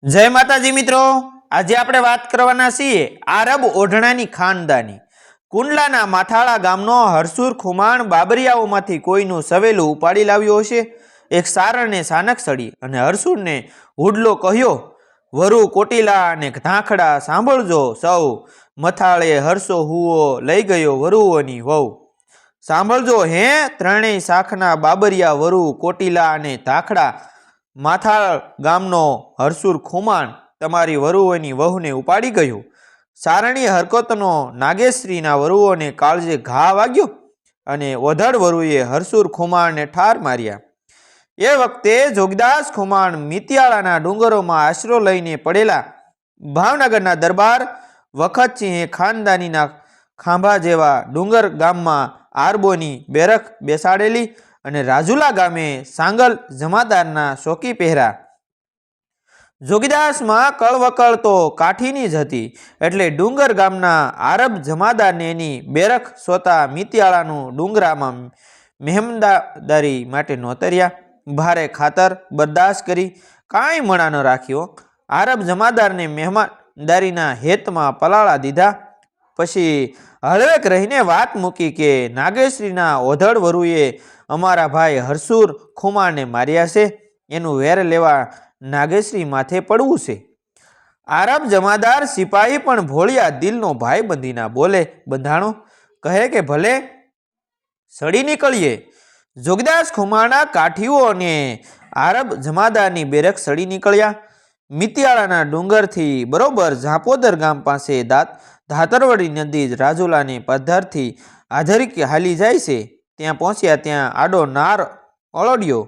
जय माताजी मित्रों, आज આપણે વાત કરવાના છીએ આરબ ઓઢણાની ખાનદાની કુંડલાના માથાળા ગામનો હરસુર ખુમાણ બાબરિયાઓમાંથી કોઈનું સવેલું ઉપાડી લાવ્યો હશે। એક સારણને સાનક સડી અને હરસુરને હુડલો કહ્યો, વરુ કોટીલા અને ધાંખડા સાંભળજો સૌ, મથાળે હરસો હુઓ લઈ ગયો વરુઓની વહુ। સાંભળજો હે ત્રણેય શાખના બાબરિયા વરુ કોટીલા અને ધાંખડા, માથાળ ગામનો હરસુર ખુમાણ તમારી વરુઓની વહુને ઉપાડી ગયો। સારણી હરકતનો નાગેશ્રીના વરુઓને કાળજે ઘા વાગ્યો અને ઓધડ વરુએ હરસુર ખુમાણને ઠાર માર્યા। એ વખતે જોગદાસ ખુમાણ મિતિયાળાના ડુંગરોમાં આશરો લઈને પડેલા ભાવનગરના દરબાર વખતસિંહે ખાનદાનીના ખાંભા જેવા ડુંગર ગામમાં આરબોની બેરખ બેસાડેલી અને રાજુલા ગામે સાંગલ જમાદારના શોકી પહેરા। જોગીદાસમાં કળવકળ તો કાઠીની જ હતી, એટલે ડુંગર ગામના આરબ જમાદારને એની બેરખ સોતા મિતિયાળાનું ડુંગરામાં મહેમદારી માટે નોતર્યા। ભારે ખાતર બરદાસ્ત કરી કાંઈ મણા ન રાખ્યો। આરબ જમાદારને મહેમાનદારીના હેતમાં પલાળા દીધા। પછી હળવેક રહીને વાત મૂકી કે નાગેશ્રીના ઓધડ વરુએ અમારા ભાઈ હરસુર ખુમાણને માર્યા છે, એનું વેર લેવા નાગેશ્રી માથે પડવું છે। આરબ જમાદાર સિપાહી પણ ભોળિયા દિલનો ભાઈ બંધીના બોલે બંધાણો, કહે કે ભલે સડી નીકળીએ। જોગદાસ ખુમાણના કાઠીઓ અને આરબ જમાદારની બેરક સડી નીકળ્યા। મિતિયાળાના ડુંગરથી બરોબર ઝાપોદર ગામ પાસે ધાતરવડી નદી રાજુલાને પદ્ધરથી આધરિક હાલી જાય છે। ત્યાં પહોંચ્યા ત્યાં આડો નાર ઓળડ્યો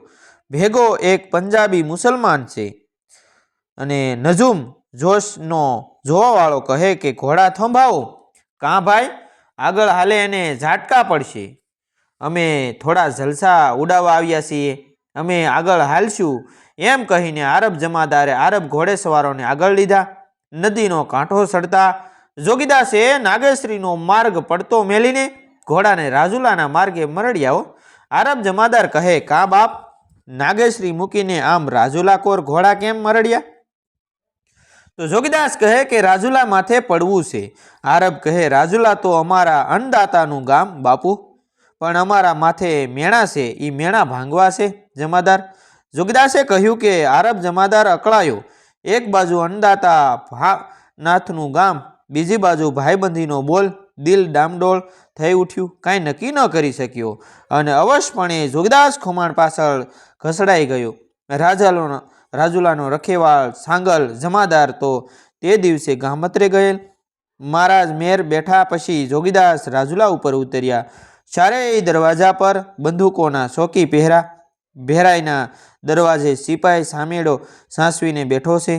ભેગો એક પંજાબી મુસલમાન છે અને નજુમ જોશનો જોવાવાળો કહે કે ઘોડા થંભાવો, કાં ભાઈ આગળ હાલે એને ઝાટકા પડશે, અમે થોડા જલસા ઉડાવવા આવ્યા છીએ, અમે આગળ હાલશું એમ કહીને આરબ જમાદારે આરબ ઘોડેસવારોને આગળ લીધા। નદીનો કાંઠો સડતા જોગીદાસે નાગેશ્રીનો માર્ગ પડતો મેલીને ઘોડાને રાજુલાના માર્ગે મરડ્યાઓ। આરબ જમાદાર કહે, કા બાપ, નાગેશ્રી મૂકીને આમ રાજુલા કોર ઘોડા કેમ મરડ્યા? તો જોગીદાસ કહે કે રાજુલા માથે પડવું છે। આરબ કહે, રાજુલા તો અમારા અન્નદાતાનું ગામ બાપુ, પણ અમારા માથે મેણા છે, એ મેણા ભાંગવા છે જમાદાર। જોગીદાસે કહ્યું કે આરબ જમાદાર અકળાયો, એક બાજુ અન્નદાતા ભાનાથનું ગામ, બીજી બાજુ ભાઈબંધીનો બોલ, દિલ ડામડોળ થઈ ઉઠ્યું, કાંઈ નક્કી ન કરી શક્યો અને અવશપણે જોગદાસ ખુમાણ પાછળ ઘસડાઈ ગયો। રાજુલાનો રખેવાળ સાંગલ જમાદાર તો તે દિવસે ગામત્રે ગયેલ। મહારાજ મેર બેઠા પછી જોગીદાસ રાજુલા ઉપર ઉતર્યા। ચારેય દરવાજા પર બંદૂકોના ચોકી પહેરા। ભેરાઈના દરવાજે સિપાઈ સામેડો સાંસવીને બેઠો છે।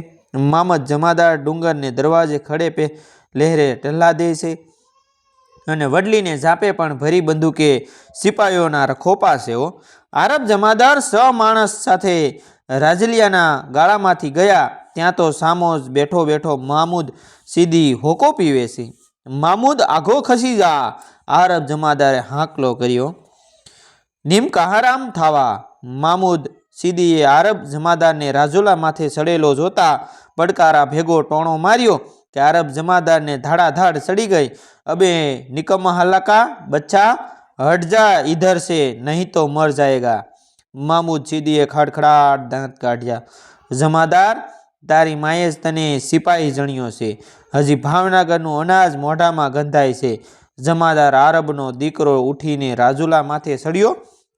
મામદ જમાદાર ડુંગરને દરવાજે ખડે લહેરે ટહલાદે છે અને વડલીને ઝાપે પણ ભરી બંદૂકે સિપાઈઓના રખોપા છે। આરબ જમાદાર માણસ સાથે રાજલિયાના ગાળામાંથી ગયા, ત્યાં તો સામો જ બેઠો બેઠો મામૂદ સીધી હોકો પીવે છે। મામૂદ આઘો ખસી જા, આરબ જમાદારે હાંકલો કર્યો। નિમ કહારામ થાવા, મામૂદ સીદીએ આરબ જમાદારને રાજુલા માથે સડેલો જોતા પડકારા ભેગો ટોણો માર્યો કે આરબ જમાદારને ધાડાધાડ સડી ગઈ। અબે નિકમ્મા હલાકા બચ્ચા, હટ જા ઇધર से, नहीं तो मर जाएगा। મામૂદ સીદીએ ખડખડાટ દાંત કાઢ્યા, જમાદાર, તારી માએ જ તને સિપાહી જણ્યો છે, હજી ભાવનગરનું અનાજ મોઢામાં ગંધાય છે। જમાદાર આરબનો દીકરો ઉઠીને રાજુલા માથે સડ્યો।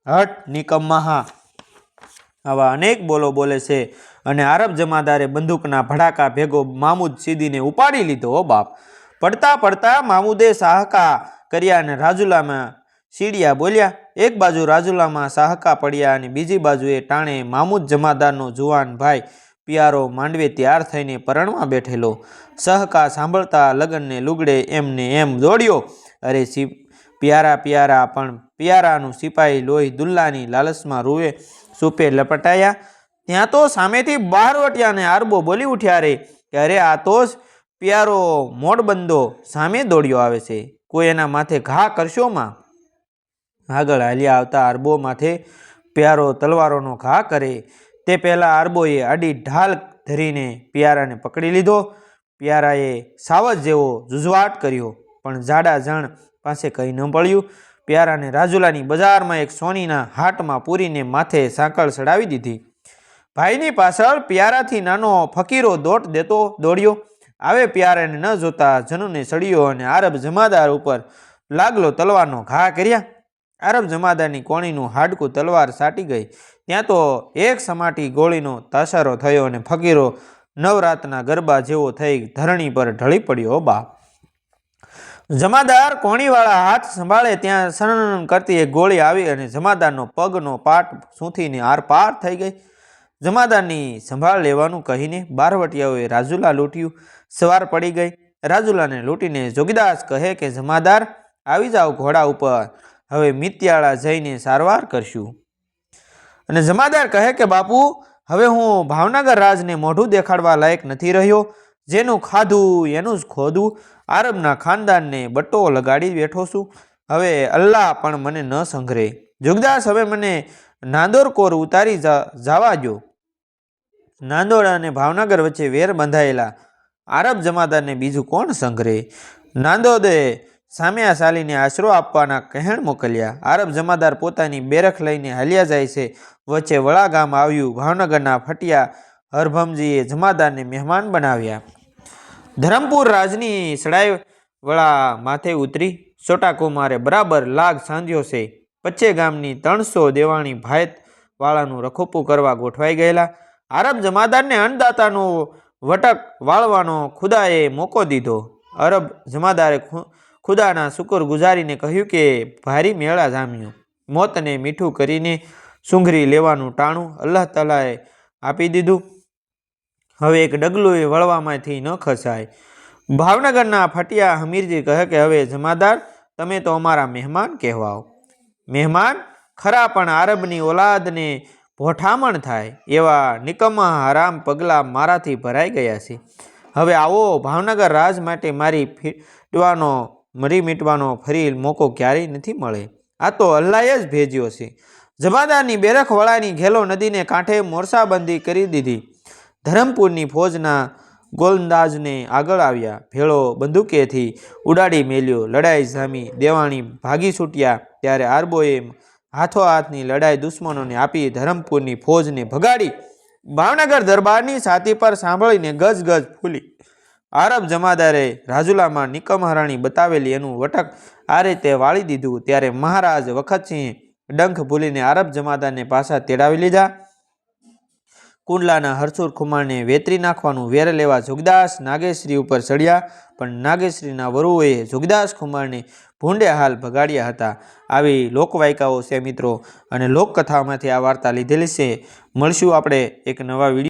હટ નિકમ્મા, આવા અનેક બોલો બોલે છે અને આરબ જમાદારે બંદૂકના ભડાકા ભેગો મામૂદ સીદીને ઉપાડી લીધો। બાપ, પડતા પડતા મામૂદે સાહકા કર્યા અને રાજુલામાં સીડિયા બોલ્યા। એક બાજુ રાજુલામાં સાહકા પડ્યા અને બીજી બાજુએ ટાણે મામૂદ જમાદારનો જુવાન ભાઈ પિયારો માંડવે તૈયાર થઈને પરણવા બેઠેલો। સહકા સાંભળતા લગનને લુગડે એમને એમ દોડ્યો। અરે પિયારા પિયારા, પણ પિયારાનું સિપાહી લોહી દુલ્લાની લાલચમાં રૂએ સૂપે લપટાયા। ત્યાં તો સામેથી બહારવટિયા અને આરબો બોલી ઉઠ્યા, રે કે અરે આ તો જ પિયારો મોડબંધો સામે દોડ્યો આવે છે, કોઈ એના માથે ઘા કરશો માં। આગળ હાલ્યા આવતા અરબો માથે પ્યારો તલવારોનો ઘા કરે તે પહેલાં અરબોએ આડી ઢાલ ધરીને પિયારાને પકડી લીધો. પિયારાએ સાવજ જેવો જુજવાટ કર્યો, પણ જાડા જણ પાસે કંઈ ન પડ્યું. પિયારાને રાજુલાની બજારમાં એક સોનીના હાટમાં પૂરીને માથે સાંકળ ચડાવી દીધી. ભાઈની પાછળ પિયારાથી નાનો ફકીરો દોટ દેતો દોડ્યો. આવે પિયારાને ન જોતા જનુને સળિયો અને આરબ જમાદાર ઉપર લાગલો તલવારનો ઘા કર્યા. આરબ જમાદારની કોણીનું હાડકું તલવાર સાટી ગઈ. ત્યાં તો એક સમાટી ગોળીનો તાસારો થયો અને ફકીરો નવરાતના ગરબા જેવો થઈ ધરણી પર ઢળી પડ્યો. બાપ! જમાદાર કોણીવાળા હાથ સંભાળે ત્યાં સનન કરતી એક ગોળી આવી અને જમાદારનો પગનો પાટ સૂંથીને આરપાર થઈ ગઈ. જમાદારની સંભાળ લેવાનું કહીને બારવટિયાઓએ રાજુલા લૂંટ્યું. સવાર પડી ગઈ. રાજુલાને લૂંટીને જોગીદાસ કહે કે જમાદાર આવી જાઓ ઘોડા ઉપર, હવે મિત્યાળા જઈને સારવાર કરશું. અને જમાદાર કહે કે બાપુ, હવે હું ભાવનગર રાજને મોઢું દેખાડવા લાયક નથી રહ્યો. જેનું ખાધું એનું જ ખોદું. આરબના ખાનદાનને બટ્ટો લગાડી બેઠો છું. હવે અલ્લાહ પણ મને ન સંઘરે. જોગદાસ, હવે મને નાંદોર કોર ઉતારી જવા દો. નાંદોર અને ભાવનગર વચ્ચે વેર બંધાયેલા આરબ જમાદારને બીજું કોણ સંઘરે? નાંદોદે સામ્યા ચાલીને આશરો આપવાના કહેણ મોકલ્યા. આરબ જમાદાર પોતાની બેરખ લઈને હાલ્યા જાય છે. વચ્ચે વળા ગામ આવ્યું. ભાવનગરના ફટિયા હરભમજીએ જમાદારને મહેમાન બનાવ્યા. ધરમપુર રાજની સડાઈ વળા માથે ઉતરી. છોટા કુમારે બરાબર લાગ સાંધ્યો છે. પચ્ચે ગામની 300 દેવાણી ભાયત વાળાનું રખોપું કરવા ગોઠવાઈ ગયેલા. આરબ જમાદારને અન્નદાતાનો વટક વાળવાનો ખુદાએ મોકો દીધો. અરબ જમાદારે ખુદાના શુકર ગુજારીને કહ્યું કે ભારી મેળા જામ્યો. મોતને મીઠું કરીને સૂંઘરી લેવાનું ટાણું અલ્લાહ તાલાએ આપી દીધું. હવે એક ડગલું એ વળવામાંથી ન ખસાય. ભાવનગરના ફટિયા હમીરજી કહે કે હવે જમાદાર, તમે તો અમારા મહેમાન કહેવાઓ. મહેમાન ખરા, પણ આરબની ઓલાદને ભોઠામણ થાય એવા નિકમ્મા હરામ પગલાં મારાથી ભરાઈ ગયા છે. હવે આવો ભાવનગર રાજ માટે મરી મીટવાનો ફરી મોકો ક્યારેય નથી મળે. આ તો અલ્લાહે જ ભેજ્યો છે. જમાદારની બેરખ વળાની ઘેલો નદીને કાંઠે મોરસાબંધી કરી દીધી. ધરમપુરની ફોજના ગોલંદાજને આગળ આવ્યા. ભેળો બંદૂકેથી ઉડાડી મેલ્યો. લડાઈ જામી. દેવાણી ભાગી છૂટ્યા. ત્યારે આરબોએ હાથોહાથની લડાઈ દુશ્મનોને આપી ધરમપુરની ફોજને ભગાડી. ભાવનગર દરબારની છાતી પર સાંભળીને ગજ ગજ ફૂલી. આરબ જમાદારે રાજુલામાં નિકમહરાણી બતાવેલી એનું વટક આ રીતે વાળી દીધું. ત્યારે મહારાજ વખતસિંહ ડંખ ભૂલીને આરબ જમાદારને પાછા તેડાવી લીધા. કુંડલાના હરસુર ખુમારને વેતરી નાખવાનું વેર લેવા જોગદાસ નાગેશ્રી ઉપર ચડ્યા, પણ નાગેશ્રીના વરુઓએ જોગદાસ ખુમારને ભૂંડે હાલ ભગાડ્યા હતા. આવી લોકવાયકાઓ છે મિત્રો, અને લોકકથામાંથી આ વાર્તા લીધેલી છે. મળશું આપણે એક નવા વિડીયો.